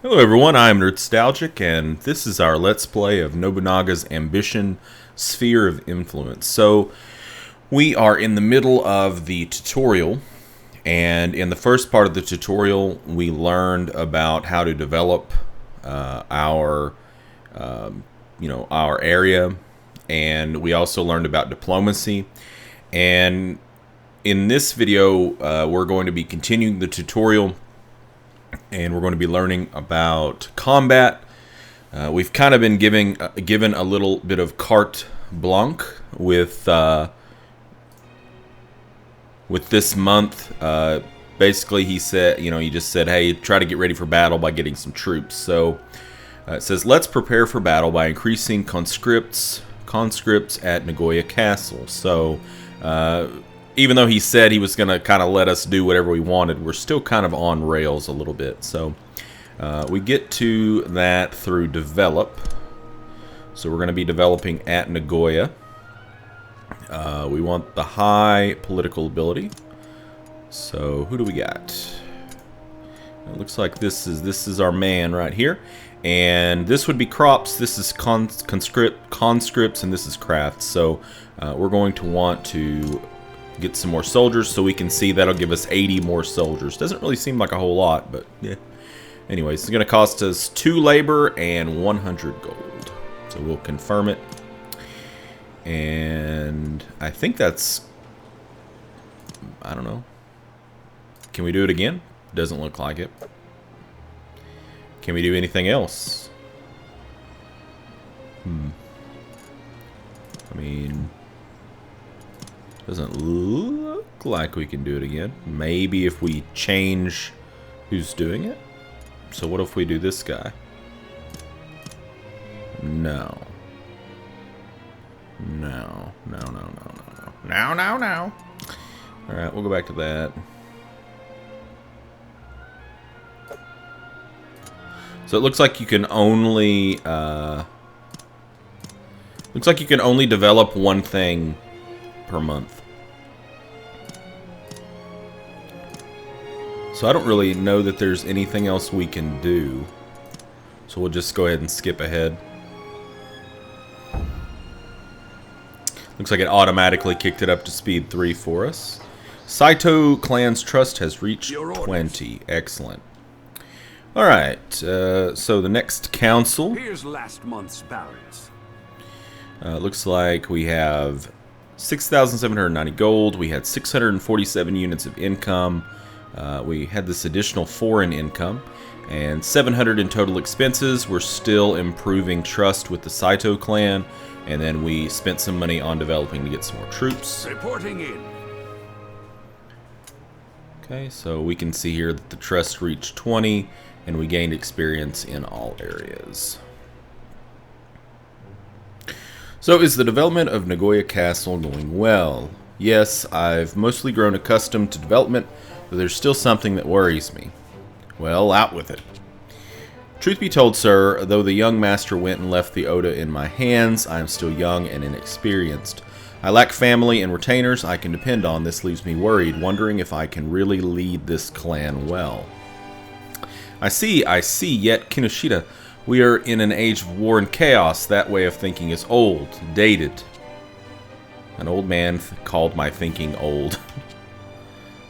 Hello everyone, I'm Nerdstalgic, and this is our Let's Play of Nobunaga's Ambition Sphere of Influence. So, we are in the middle of the tutorial, and in the first part of the tutorial, we learned about how to develop our area, and we also learned about diplomacy. And in this video, we're going to be continuing the tutorial, and we're going to be learning about combat. We've kind of been given a little bit of carte blanche with this month. Basically, he said, he just said, hey, try to get ready for battle by getting some troops. So it says, let's prepare for battle by increasing conscripts at Nagoya Castle. So even though he said he was going to kind of let us do whatever we wanted, we're still kind of on rails a little bit. So we get to that through develop. So we're going to be developing at Nagoya. We want the high political ability. So who do we got? It looks like this is our man right here. And this would be crops, this is conscripts, and this is crafts. So we're going to want to get some more soldiers, so we can see that'll give us 80 more soldiers. Doesn't really seem like a whole lot, but yeah. Anyways, it's going to cost us 2 labor and 100 gold. So we'll confirm it. And I think that's... I don't know. Can we do it again? Doesn't look like it. Can we do anything else? I mean... doesn't look like we can do it again. Maybe if we change who's doing it. So what if we do this guy? No. No. No, no, no, no, no. No, no, no. Alright, we'll go back to that. So it looks like you can only develop one thing per month. So I don't really know that there's anything else we can do. So we'll just go ahead and skip ahead. Looks like it automatically kicked it up to speed 3 for us. Saito clan's trust has reached 20. Excellent. Alright, so the next council. Here's last month's balance. Looks like we have 6,790 gold. We had 647 units of income. We had this additional foreign income. And 700 in total expenses. We're still improving trust with the Saito clan. And then we spent some money on developing to get some more troops. Reporting in. Okay, so we can see here that the trust reached 20. And we gained experience in all areas. So, is the development of Nagoya Castle going well? Yes, I've mostly grown accustomed to development, but there's still something that worries me. Well, out with it. Truth be told, sir, though the young master went and left the Oda in my hands, I am still young and inexperienced. I lack family and retainers I can depend on. This leaves me worried, wondering if I can really lead this clan well. I see, yet Kinoshita, we are in an age of war and chaos. That way of thinking is old, dated. An old man called my thinking old.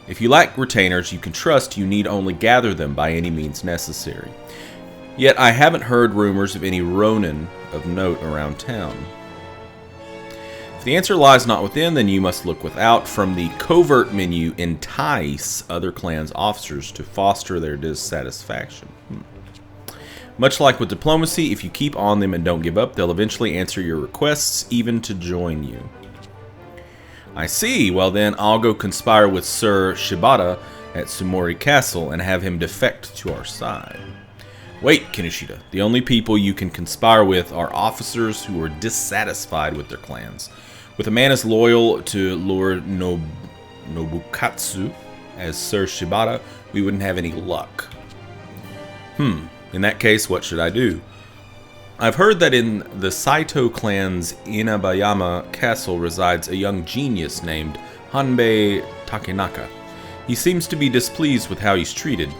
If you lack retainers you can trust, you need only gather them by any means necessary. Yet I haven't heard rumors of any Ronin of note around town. If the answer lies not within, then you must look without. From the covert menu, entice other clans' officers to foster their dissatisfaction. Much like with diplomacy, if you keep on them and don't give up, they'll eventually answer your requests, even to join you. I see. Well then, I'll go conspire with Sir Shibata at Sumori Castle and have him defect to our side. Wait, Kinoshita. The only people you can conspire with are officers who are dissatisfied with their clans. With a man as loyal to Lord Nobukatsu as Sir Shibata, we wouldn't have any luck. In that case, what should I do? I've heard that in the Saito clan's Inabayama castle resides a young genius named Hanbe Takanaka. He seems to be displeased with how he's treated.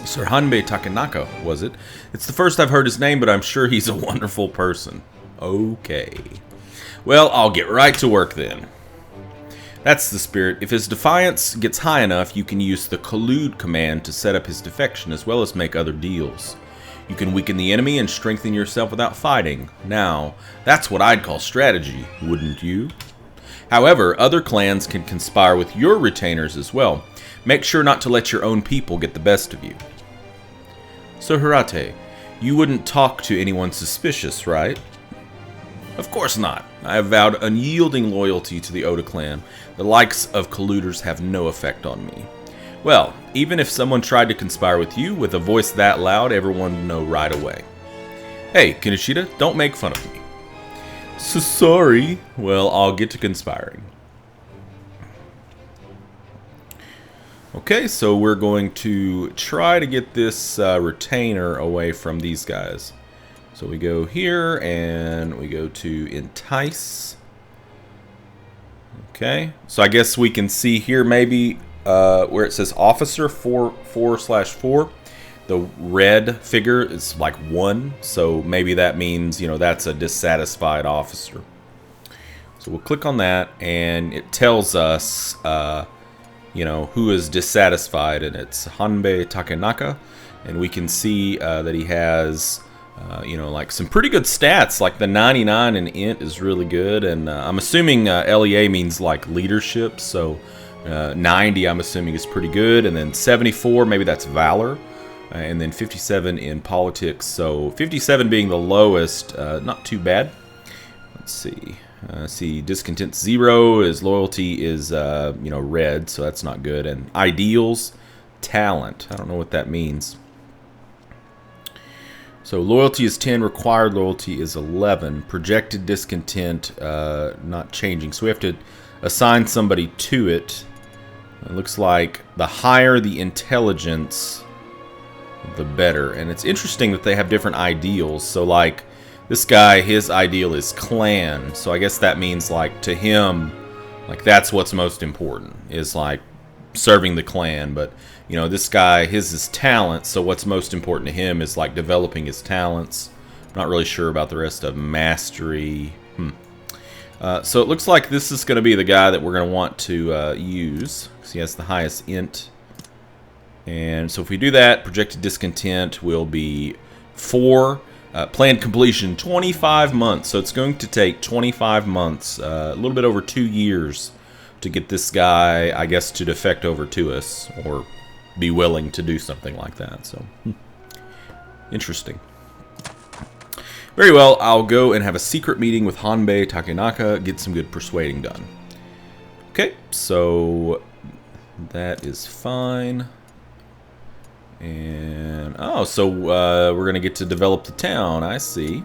Sir Hanbe Takanaka, was it? It's the first I've heard his name, but I'm sure he's a wonderful person. Okay. Well, I'll get right to work then. That's the spirit. If his defiance gets high enough, you can use the collude command to set up his defection as well as make other deals. You can weaken the enemy and strengthen yourself without fighting. Now, that's what I'd call strategy, wouldn't you? However, other clans can conspire with your retainers as well. Make sure not to let your own people get the best of you. So Hirate, you wouldn't talk to anyone suspicious, right? Of course not. I have vowed unyielding loyalty to the Oda clan. The likes of colluders have no effect on me. Well, even if someone tried to conspire with you, with a voice that loud, everyone would know right away. Hey, Kinoshita, don't make fun of me. So sorry. Well, I'll get to conspiring. Okay, so we're going to try to get this retainer away from these guys. So we go here, and we go to Entice. Okay, so I guess we can see here maybe where it says Officer 4/4. The red figure is like 1, so maybe that means, you know, that's a dissatisfied officer. So we'll click on that, and it tells us, you know, who is dissatisfied, and it's Hanbe Takanaka, and we can see that he has, you know, like some pretty good stats. Like the 99 in int is really good, and I'm assuming LEA means like leadership, so 90 I'm assuming is pretty good, and then 74 maybe that's valor, and then 57 in politics. So 57 being the lowest, not too bad. Let's see. See, discontent 0 is loyalty is you know, red, so that's not good. And ideals, talent. I don't know what that means. So loyalty is 10, required loyalty is 11. Projected discontent, not changing. So we have to assign somebody to it. It looks like the higher the intelligence, the better. And it's interesting that they have different ideals. So like this guy, his ideal is clan. So I guess that means like to him, like that's what's most important, is like serving the clan. But you know, this guy, his is talent, so what's most important to him is like developing his talents. I'm not really sure about the rest of mastery. So it looks like this is going to be the guy that we're going to want to use, because he has the highest int. And so if we do that, projected discontent will be 4. Planned completion, 25 months. So it's going to take 25 months, a little bit over 2 years, to get this guy, I guess, to defect over to us, or be willing to do something like that. So, interesting. Very well, I'll go and have a secret meeting with Hanbe Takanaka, get some good persuading done. Okay, so that is fine. And oh, so we're gonna get to develop the town. I see.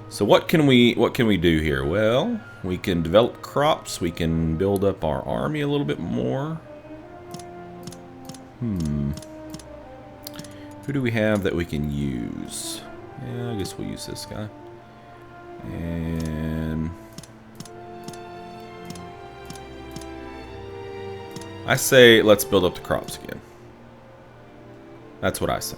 So what can we do here? Well, we can develop crops. We can build up our army a little bit more. Who do we have that we can use? Yeah, I guess we'll use this guy. And I say let's build up the crops again. That's what I say.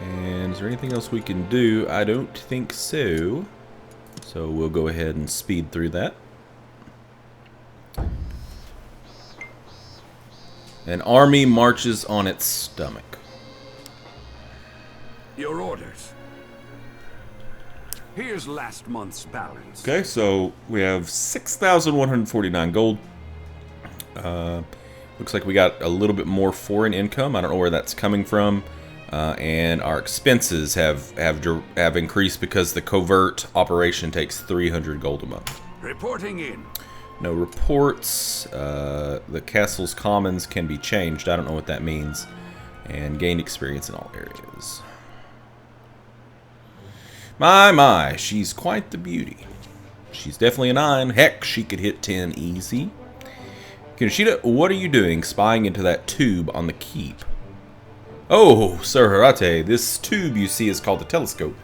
And is there anything else we can do? I don't think so. So we'll go ahead and speed through that. An army marches on its stomach. Your orders. Here's last month's balance. Okay, so we have 6,149 gold. Looks like we got a little bit more foreign income. I don't know where that's coming from. And our expenses have increased because the covert operation takes 300 gold a month. Reporting in. No reports. The castle's commons can be changed. I don't know what that means. And gained experience in all areas. My, she's quite the beauty. She's definitely a 9. Heck, she could hit 10 easy. Kinoshita, what are you doing spying into that tube on the keep? Oh, Sir Hirate, this tube you see is called the telescope.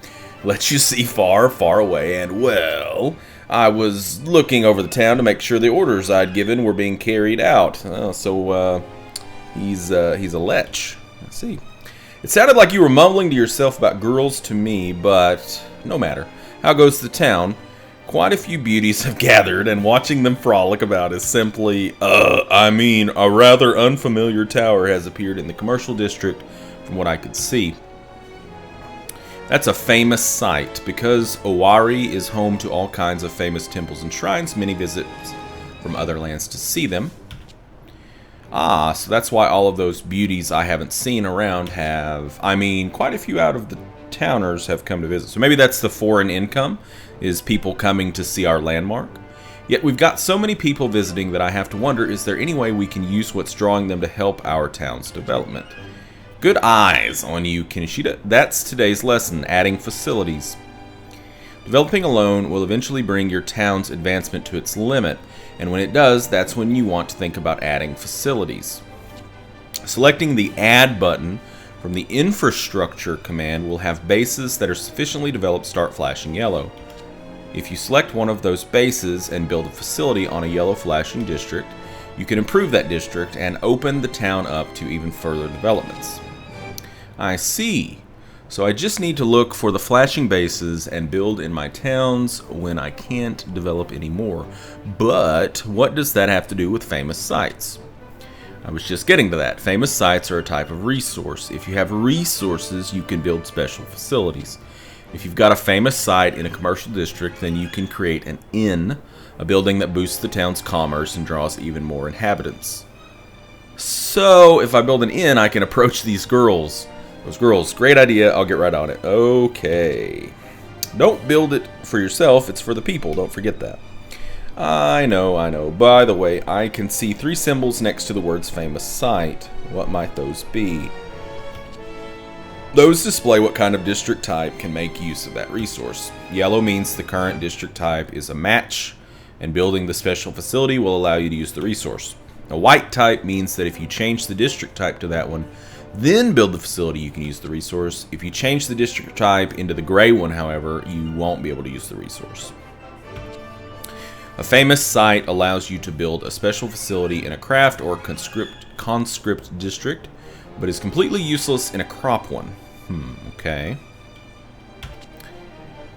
Lets you see far, far away, and well, I was looking over the town to make sure the orders I'd given were being carried out. He's a lech. Let's see. It sounded like you were mumbling to yourself about girls to me, but no matter. How goes the town? Quite a few beauties have gathered, and watching them frolic about is simply, a rather unfamiliar tower has appeared in the commercial district from what I could see. That's a famous sight. Because Owari is home to all kinds of famous temples and shrines, many visit from other lands to see them. Ah, so that's why all of those beauties I haven't seen around have... quite a few out of the towners have come to visit. So maybe that's the foreign income, is people coming to see our landmark. Yet we've got so many people visiting that I have to wonder, is there any way we can use what's drawing them to help our town's development? Good eyes on you, Kinoshita. That's today's lesson, adding facilities. Developing alone will eventually bring your town's advancement to its limit, and when it does, that's when you want to think about adding facilities. Selecting the Add button from the Infrastructure command will have bases that are sufficiently developed start flashing yellow. If you select one of those bases and build a facility on a yellow flashing district, you can improve that district and open the town up to even further developments. I see. So I just need to look for the flashing bases and build in my towns when I can't develop anymore. But what does that have to do with famous sites? I was just getting to that. Famous sites are a type of resource. If you have resources, you can build special facilities. If you've got a famous site in a commercial district, then you can create an inn, a building that boosts the town's commerce and draws even more inhabitants. So if I build an inn, I can approach these girls. Those girls, great idea, I'll get right on it. Okay. Don't build it for yourself, it's for the people, don't forget that. I know. By the way, I can see 3 symbols next to the words famous site. What might those be? Those display what kind of district type can make use of that resource. Yellow means the current district type is a match, and building the special facility will allow you to use the resource. A white type means that if you change the district type to that one, then build the facility, you can use the resource. If you change the district type into the gray one, however, you won't be able to use the resource. A famous site allows you to build a special facility in a craft or conscript district, but is completely useless in a crop one. Okay.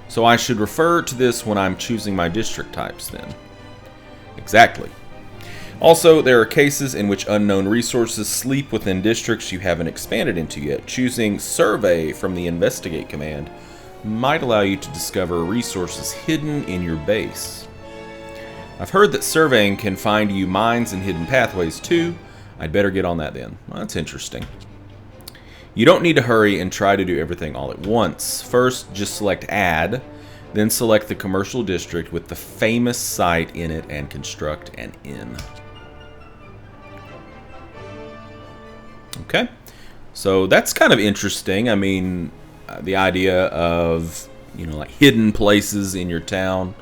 So I should refer to this when I'm choosing my district types then. Exactly. Also, there are cases in which unknown resources sleep within districts you haven't expanded into yet. Choosing Survey from the Investigate command might allow you to discover resources hidden in your base. I've heard that surveying can find you mines and hidden pathways too. I'd better get on that then. Well, that's interesting. You don't need to hurry and try to do everything all at once. First, just select Add, then select the commercial district with the famous site in it and construct an inn. Okay, so that's kind of interesting. The idea of, like hidden places in your town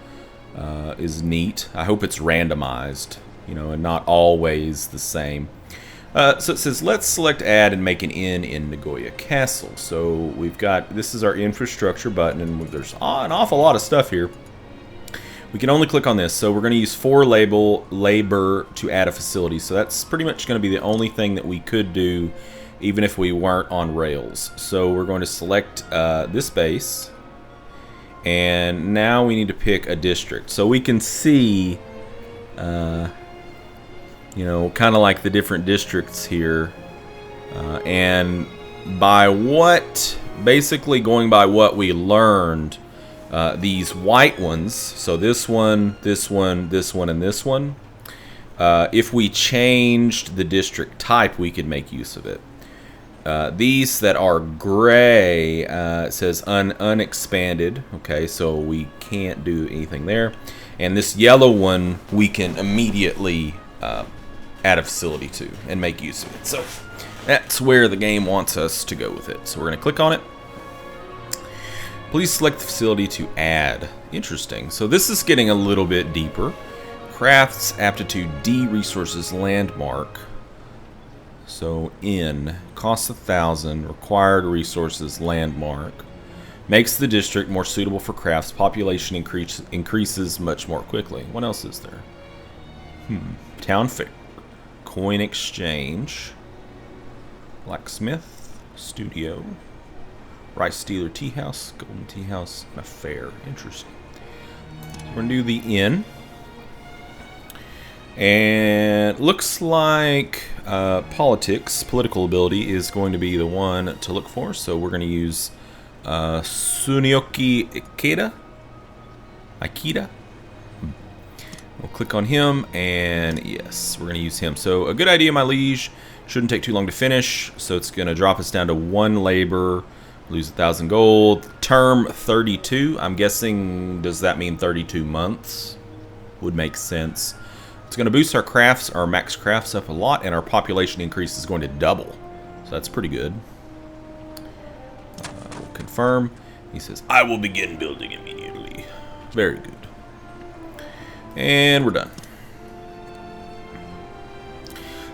is neat. I hope it's randomized, and not always the same. So it says, let's select Add and make an inn in Nagoya Castle. So we've got, this is our infrastructure button, and there's an awful lot of stuff here. We can only click on this, so we're going to use 4 labor to add a facility. So that's pretty much going to be the only thing that we could do, even if we weren't on rails. So we're going to select this base, and now we need to pick a district. So we can see, kind of like the different districts here, and by basically going by what we learned. These white ones, so this one, this one, this one, and this one, if we changed the district type, we could make use of it. These that are gray, it says unexpanded, okay, so we can't do anything there. And this yellow one, we can immediately add a facility to and make use of it. So that's where the game wants us to go with it. So we're going to click on it. Please select the facility to add. Interesting. So this is getting a little bit deeper. Crafts aptitude D resources landmark. So in costs 1,000, required resources landmark. Makes the district more suitable for crafts. Population increases much more quickly. What else is there? Town fair. Coin exchange. Blacksmith, studio, rice dealer, tea house, golden tea house, and a fair. Interesting. So we're going to do the inn. And looks like political ability is going to be the one to look for. So we're going to use Sunioki Ikeda. We'll click on him, and yes, we're going to use him. So a good idea, my liege. Shouldn't take too long to finish. So it's going to drop us down to 1 labor, lose 1,000 gold. Term 32. I'm guessing, does that mean 32 months? Would make sense. It's going to boost our max crafts up a lot, and our population increase is going to double. So that's pretty good. We'll confirm. He says, I will begin building immediately. Very good. And we're done.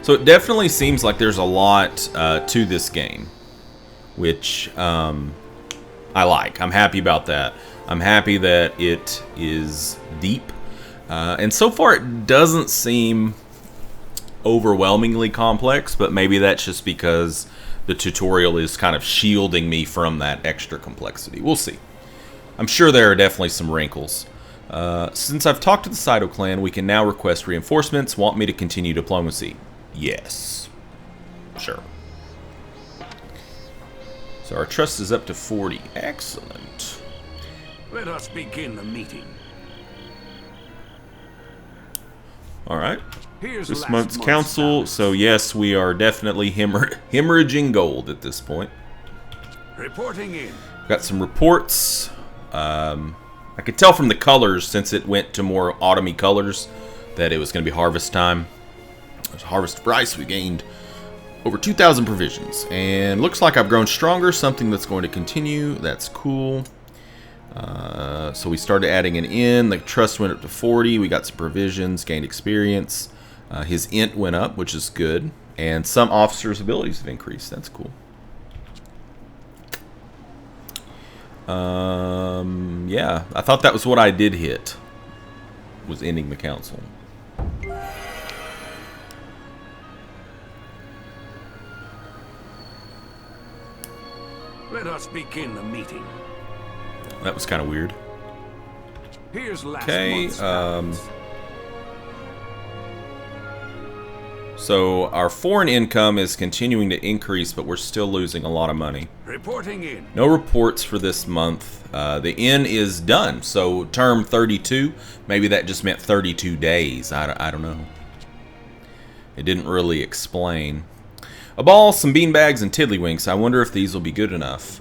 So it definitely seems like there's a lot to this game, which I like. I'm happy about that. I'm happy that it is deep. And so far it doesn't seem overwhelmingly complex, but maybe that's just because the tutorial is kind of shielding me from that extra complexity. We'll see. I'm sure there are definitely some wrinkles. Since I've talked to the Saito clan, we can now request reinforcements. Want me to continue diplomacy? Yes. Sure. So our trust is up to 40. Excellent. Let us begin the meeting. Alright. Here's This last month's council. balance. So yes, we are definitely hemorrhaging gold at this point. Reporting in. Got some reports. I could tell from the colors, since it went to more autumny colors, that it was going to be harvest time. It was harvest rice. We gained over 2,000 provisions. And looks like I've grown stronger, something that's going to continue. That's cool. So we started adding an inn. The trust went up to 40. We got some provisions, gained experience. His int went up, which is good. And some officers' abilities have increased. That's cool. Yeah, I thought that was what I did hit, was ending the council. Let us begin the meeting. That was kind of weird. Here's last Okay, month's balance. so our foreign income is continuing to increase, but we're still losing a lot of money. Reporting in. No reports for this month. The inn is done. So term 32, maybe that just meant 32 days. I don't know. It didn't really explain. A ball, some beanbags, and tiddlywinks. I wonder if these will be good enough.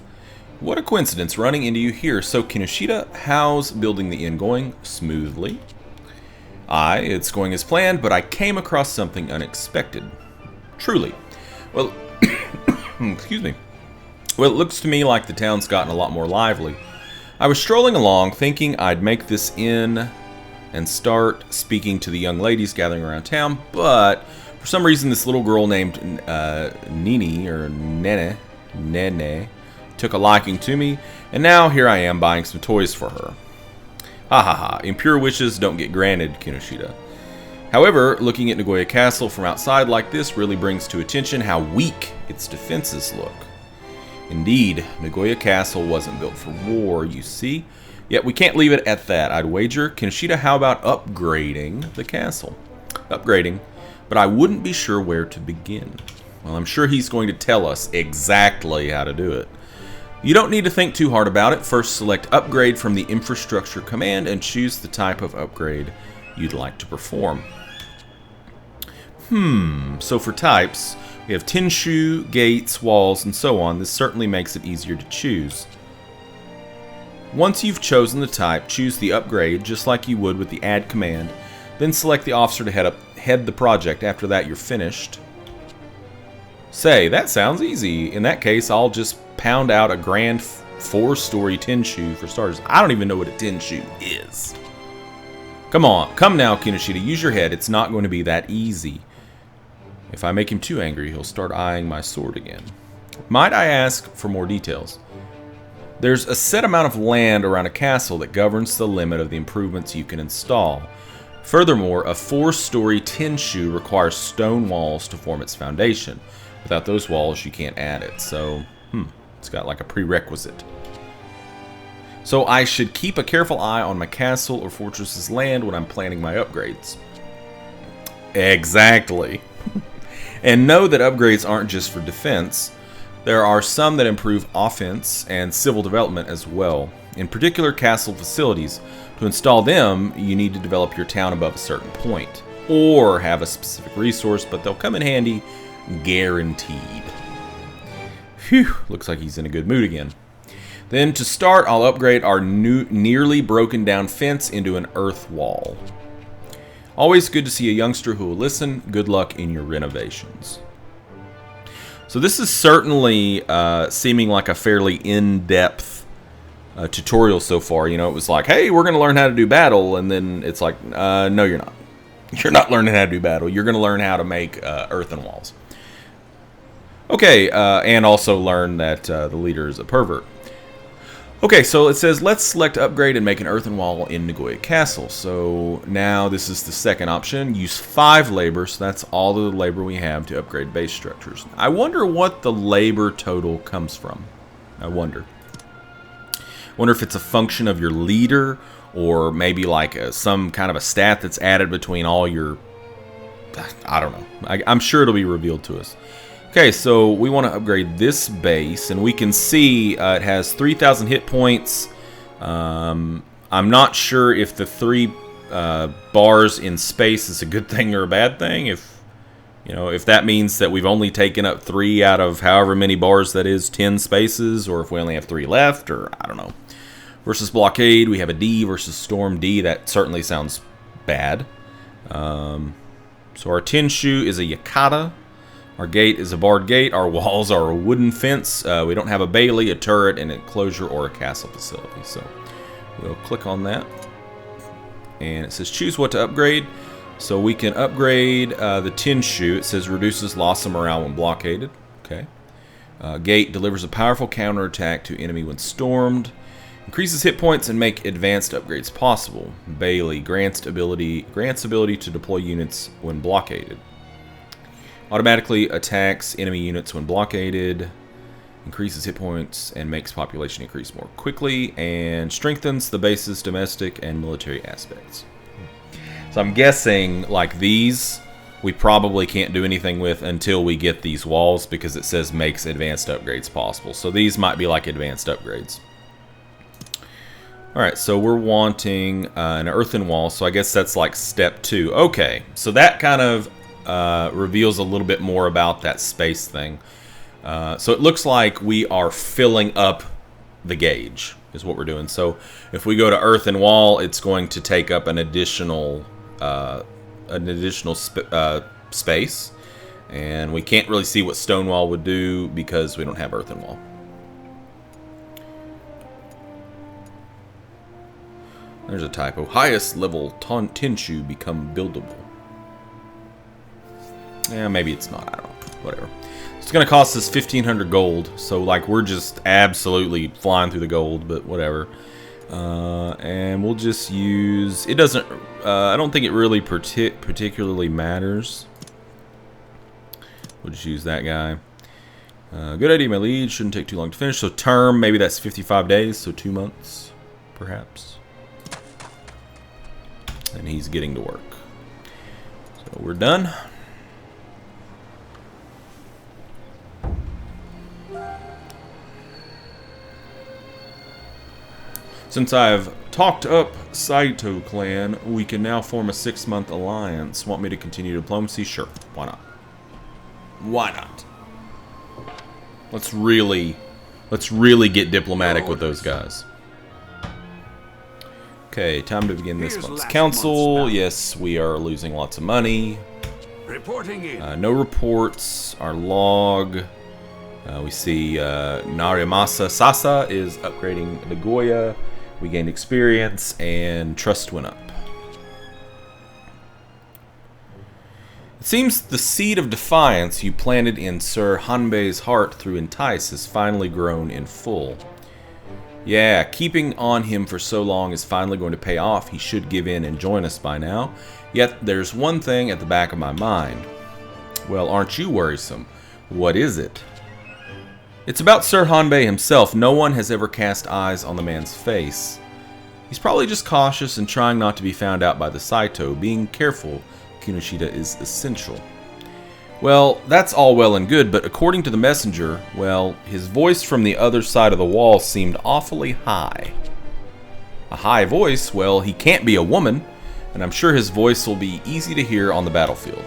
What a coincidence running into you here. So Kinoshita, how's building the inn going? Smoothly. It's going as planned, but I came across something unexpected. Truly. Well, excuse me. Well, it looks to me like the town's gotten a lot more lively. I was strolling along, thinking I'd make this inn and start speaking to the young ladies gathering around town, but for some reason this little girl named Nini, or Nene, took a liking to me, and now here I am buying some toys for her. Ha ha ha, impure wishes don't get granted, Kinoshita. However, looking at Nagoya Castle from outside like this really brings to attention how weak its defenses look. Indeed, Nagoya Castle wasn't built for war, you see. Yet we can't leave it at that, I'd wager. Kinoshita, how about upgrading the castle? Upgrading, but I wouldn't be sure where to begin. Well, I'm sure he's going to tell us exactly how to do it. You don't need to think too hard about it. First, select Upgrade from the Infrastructure command and choose the type of upgrade you'd like to perform. So for types, we have Tenshu, gates, walls, and so on. This certainly makes it easier to choose. Once you've chosen the type, choose the upgrade just like you would with the add command. Then select the officer to head the project. After that, you're finished. Say, that sounds easy. In that case, I'll just pound out a grand 4-story Tenshu for starters. I don't even know what a Tenshu is. Come on, come now, Kinoshita. Use your head. It's not going to be that easy. If I make him too angry, he'll start eyeing my sword again. Might I ask for more details? There's a set amount of land around a castle that governs the limit of the improvements you can install. Furthermore, a 4-story Tenshu requires stone walls to form its foundation. Without those walls, you can't add it. So, it's got like a prerequisite. So I should keep a careful eye on my castle or fortress's land when I'm planning my upgrades. Exactly. And know that upgrades aren't just for defense. There are some that improve offense and civil development as well. In particular, castle facilities. To install them, you need to develop your town above a certain point. Or have a specific resource, but they'll come in handy, guaranteed. Phew, looks like he's in a good mood again. Then to start, I'll upgrade our nearly broken down fence into an earth wall. Always good to see a youngster who will listen. Good luck in your renovations. So this is certainly seeming like a fairly in-depth tutorial so far. You know, it was like, hey, we're going to learn how to do battle, and then it's like, no, you're not. You're not learning how to do battle. You're going to learn how to make earthen walls. Okay, and also learn that the leader is a pervert. Okay, so it says, let's select upgrade and make an earthen wall in Nagoya Castle. So now this is the second option. Use 5 labor, so that's all the labor we have to upgrade base structures. I wonder what the labor total comes from. I wonder if it's a function of your leader, or maybe like some kind of a stat that's added between all your... I don't know. I'm sure it'll be revealed to us. Okay, so we want to upgrade this base, and we can see it has 3,000 hit points. I'm not sure if the 3 bars in space is a good thing or a bad thing. If that means that we've only taken up 3 out of however many bars that is, 10 spaces, or if we only have 3 left, or I don't know. Versus blockade, we have a D versus storm D. That certainly sounds bad. So our Tenshu is a Yakata. Our gate is a barred gate. Our walls are a wooden fence. We don't have a bailey, a turret, an enclosure, or a castle facility. So we'll click on that. And it says choose what to upgrade. So we can upgrade the Tenshu. It says reduces loss of morale when blockaded. Okay. Gate delivers a powerful counterattack to enemy when stormed. Increases hit points and make advanced upgrades possible. Bailey grants ability to deploy units when blockaded. Automatically attacks enemy units when blockaded, increases hit points, and makes population increase more quickly, and strengthens the base's domestic and military aspects. So I'm guessing, like these, we probably can't do anything with until we get these walls, because it says makes advanced upgrades possible. So these might be like advanced upgrades. Alright, so we're wanting an earthen wall, so I guess that's like step 2. Okay, so that kind of reveals a little bit more about that space thing. So it looks like we are filling up the gauge is what we're doing. So if we go to earthen wall, it's going to take up an additional space, and we can't really see what stone wall would do because we don't have earthen wall. There's a typo. Highest level Tenshu become buildable. Yeah, maybe it's not. I don't know. Whatever. It's going to cost us 1,500 gold. So, like, we're just absolutely flying through the gold, but whatever. And we'll just use... It doesn't... I don't think it really particularly matters. We'll just use that guy. Good idea, my lead. Shouldn't take too long to finish. So, term, maybe that's 55 days. So, 2 months, perhaps. And he's getting to work. So, we're done. Since I've talked up Saito clan, we can now form a 6-month alliance. Want me to continue diplomacy? Sure. Why not? Why not? Let's really get diplomatic with those guys. Okay, time to begin this month's council. Yes, we are losing lots of money. Reporting in. No reports. Our log. We see Narimasa Sasa is upgrading Nagoya. We gained experience, and trust went up. It seems the seed of defiance you planted in Sir Hanbe's heart through Entice has finally grown in full. Yeah, keeping on him for so long is finally going to pay off. He should give in and join us by now. Yet there's one thing at the back of my mind. Well, aren't you worrisome? What is it? It's about Sir Hanbe himself. No one has ever cast eyes on the man's face. He's probably just cautious and trying not to be found out by the Saito. Being careful, Kinoshita, is essential. Well, that's all well and good, but according to the messenger, well, his voice from the other side of the wall seemed awfully high. A high voice? Well, he can't be a woman, and I'm sure his voice will be easy to hear on the battlefield.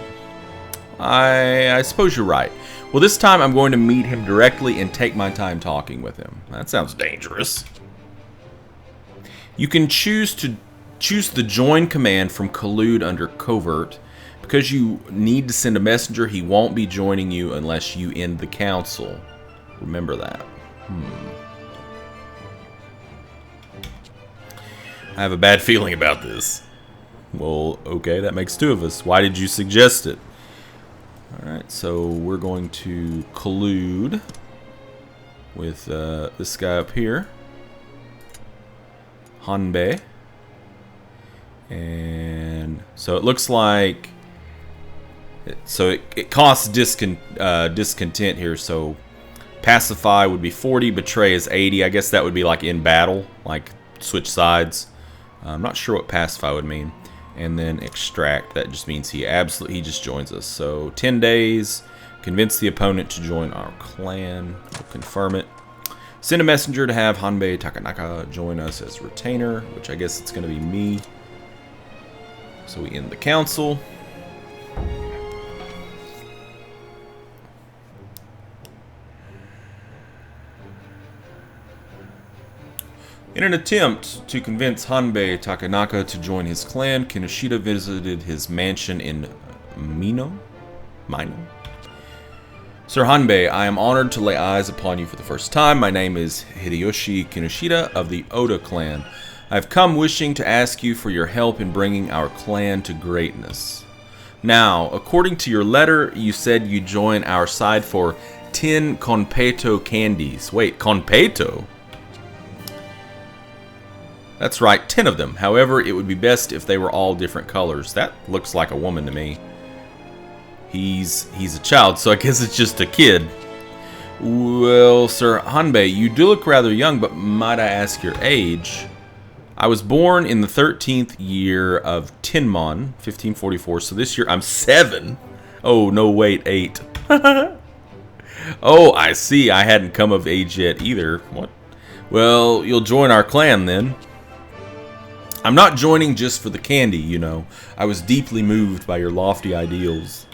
I suppose you're right. Well, this time I'm going to meet him directly and take my time talking with him. That sounds dangerous. You can choose the join command from collude under covert. Because you need to send a messenger, he won't be joining you unless you end the council. Remember that. I have a bad feeling about this. Well, okay, that makes two of us. Why did you suggest it? Alright, so we're going to collude with this guy up here. Hanbe. And so it looks like... So it costs discontent here, so pacify would be 40, betray is 80. I guess that would be like in battle, like switch sides. I'm not sure what pacify would mean. And then extract, that just means he just joins us. So 10 days, convince the opponent to join our clan. We'll confirm it. Send a messenger to have Hanbe Takanaka join us as retainer, which I guess it's going to be me. So we end the council. In an attempt to convince Hanbe Takanaka to join his clan, Kinoshita visited his mansion in Mino? Sir Hanbe, I am honored to lay eyes upon you for the first time. My name is Hideyoshi Kinoshita of the Oda clan. I have come wishing to ask you for your help in bringing our clan to greatness. Now, according to your letter, you said you join our side for 10 Konpeito candies. Wait, Konpeito? That's right, 10 of them. However, it would be best if they were all different colors. That looks like a woman to me. He's a child, so I guess it's just a kid. Well, Sir Hanbe, you do look rather young, but might I ask your age? I was born in the 13th year of Tenmon, 1544, so this year I'm 7. Oh, no, wait, 8. Oh, I see, I hadn't come of age yet either. What? Well, you'll join our clan then. I'm not joining just for the candy, you know. I was deeply moved by your lofty ideals.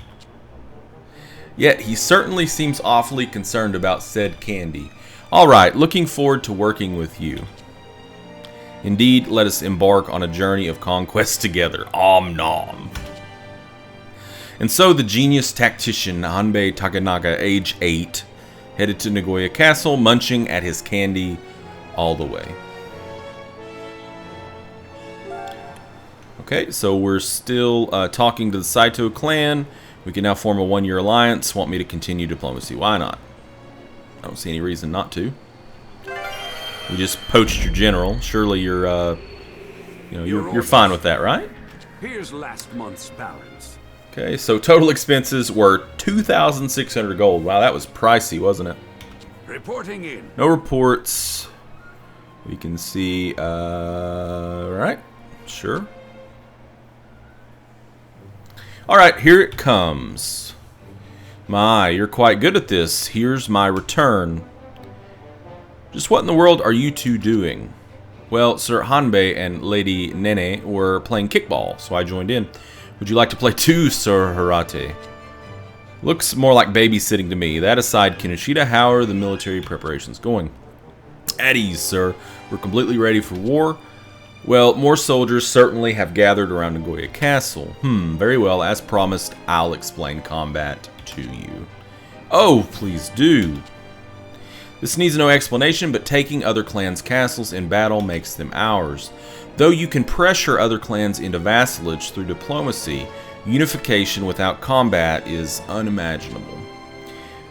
Yet, he certainly seems awfully concerned about said candy. Alright, looking forward to working with you. Indeed, let us embark on a journey of conquest together. Om nom. And so the genius tactician Hanbe Takanaka, age 8, headed to Nagoya Castle, munching at his candy all the way. Okay, so we're still talking to the Saito clan. We can now form a 1-year alliance. Want me to continue diplomacy? Why not? I don't see any reason not to. We just poached your general. Surely you're fine with that, right? Here's last month's balance. Okay, so total expenses were 2,600 gold. Wow, that was pricey, wasn't it? Reporting in. No reports. We can see. Right, sure. Alright, here it comes. My, you're quite good at this. Here's my return. Just what in the world are you two doing? Well, Sir Hanbe and Lady Nene were playing kickball, so I joined in. Would you like to play too, Sir Hirate? Looks more like babysitting to me. That aside, Kinoshita, how are the military preparations going? At ease, sir. We're completely ready for war. Well, more soldiers certainly have gathered around Nagoya Castle. Very well. As promised, I'll explain combat to you. Oh, please do. This needs no explanation, but taking other clans' castles in battle makes them ours. Though you can pressure other clans into vassalage through diplomacy, unification without combat is unimaginable.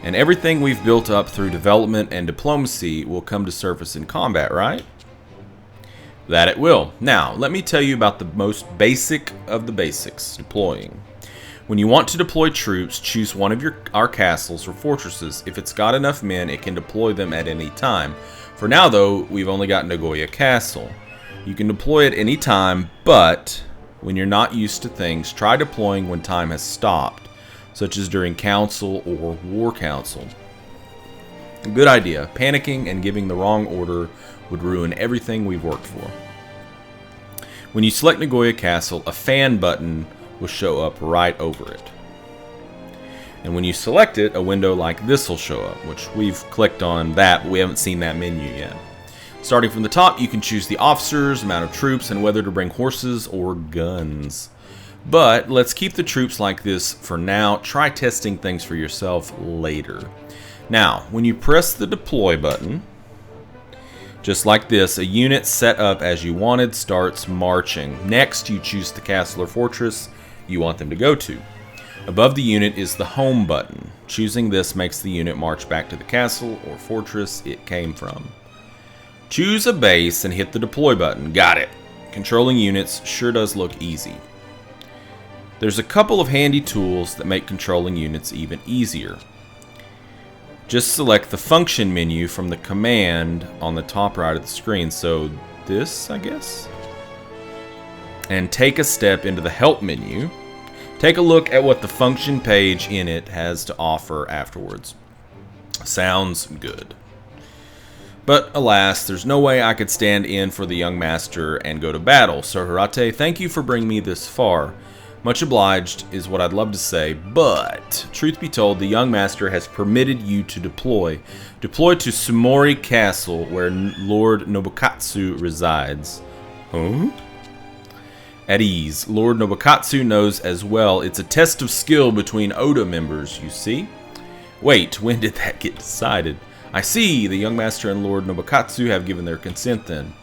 And everything we've built up through development and diplomacy will come to surface in combat, right? That it will. Now, let me tell you about the most basic of the basics, deploying. When you want to deploy troops, choose one of our castles or fortresses. If it's got enough men, it can deploy them at any time. For now, though, we've only got Nagoya Castle. You can deploy at any time, but when you're not used to things, try deploying when time has stopped, such as during council or war council. Good idea. Panicking and giving the wrong order would ruin everything we've worked for. When you select Nagoya Castle, a fan button will show up right over it. And when you select it, a window like this will show up, which we've clicked on that, but we haven't seen that menu yet. Starting from the top, you can choose the officers, amount of troops, and whether to bring horses or guns. But let's keep the troops like this for now. Try testing things for yourself later. Now, when you press the deploy button, just like this, a unit set up as you wanted starts marching. Next, you choose the castle or fortress you want them to go to. Above the unit is the home button. Choosing this makes the unit march back to the castle or fortress it came from. Choose a base and hit the deploy button. Got it. Controlling units sure does look easy. There's a couple of handy tools that make controlling units even easier. Just select the function menu from the command on the top right of the screen. So this, I guess. And take a step into the help menu. Take a look at what the function page in it has to offer afterwards. Sounds good. But alas, there's no way I could stand in for the young master and go to battle. Sir Hirate, thank you for bringing me this far. Much obliged is what I'd love to say, but truth be told, the young master has permitted you to deploy. Deploy to Sumori Castle, where Lord Nobukatsu resides. Huh? At ease. Lord Nobukatsu knows as well. It's a test of skill between Oda members, you see? Wait, when did that get decided? I see, the young master and Lord Nobukatsu have given their consent then.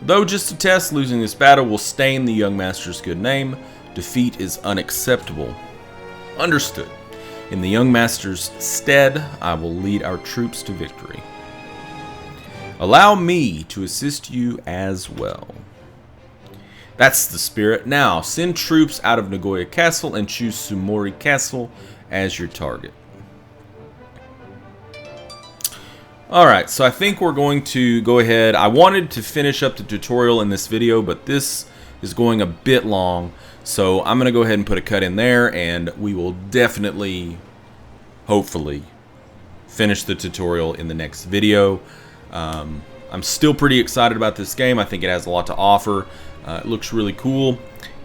Though just a test, losing this battle will stain the young master's good name. Defeat is unacceptable. Understood. In the young master's stead, I will lead our troops to victory. Allow me to assist you as well. That's the spirit. Now, send troops out of Nagoya Castle and choose Sumori Castle as your target. Alright, so I think we're going to go ahead. I wanted to finish up the tutorial in this video, but this is going a bit long. So I'm going to go ahead and put a cut in there, and we will definitely, hopefully, finish the tutorial in the next video. I'm still pretty excited about this game. I think it has a lot to offer. It looks really cool,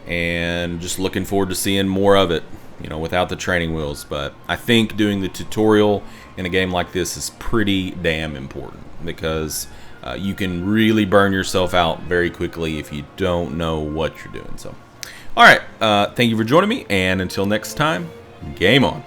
and just looking forward to seeing more of it, you know, without the training wheels. But I think doing the tutorial in a game like this is pretty damn important, because you can really burn yourself out very quickly if you don't know what you're doing. So, alright, thank you for joining me, and until next time, game on.